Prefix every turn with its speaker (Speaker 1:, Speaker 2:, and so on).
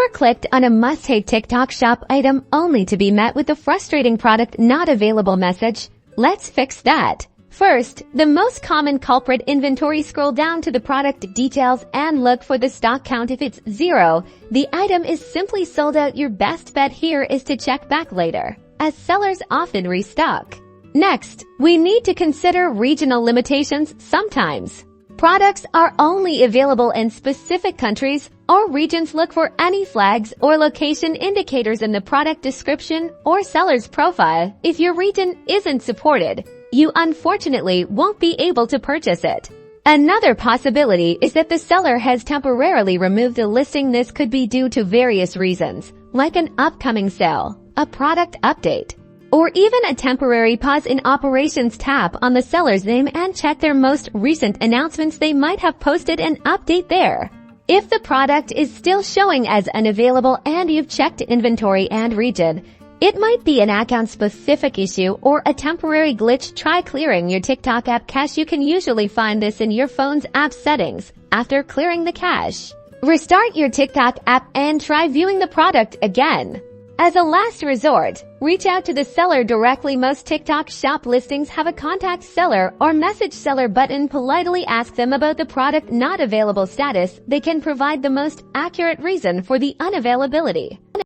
Speaker 1: ever clicked on a must-have TikTok shop item only to be met with the frustrating product not available message? Let's fix that. First, the most common culprit: inventory. Scroll down to the product details and look for the stock count. If it's 0, the item is simply sold out. Your best bet here is to check back later, as sellers often restock. Next, we need to consider regional limitations. Sometimes products are only available in specific countries or regions. Look for any flags or location indicators in the product description or seller's profile. If your region isn't supported, you unfortunately won't be able to purchase it. Another possibility is that the seller has temporarily removed a listing. This could be due to various reasons, like an upcoming sale, a product update, or even a temporary pause in operations. Tap on the seller's name and check their most recent announcements. They might have posted an update there. If the product is still showing as unavailable and you've checked inventory and region, it might be an account-specific issue or a temporary glitch. Try clearing your TikTok app cache. You can usually find this in your phone's app settings. After clearing the cache, restart your TikTok app and try viewing the product again. As a last resort, reach out to the seller directly. Most TikTok shop listings have a contact seller or message seller button. Politely ask them about the product not available status. They can provide the most accurate reason for the unavailability.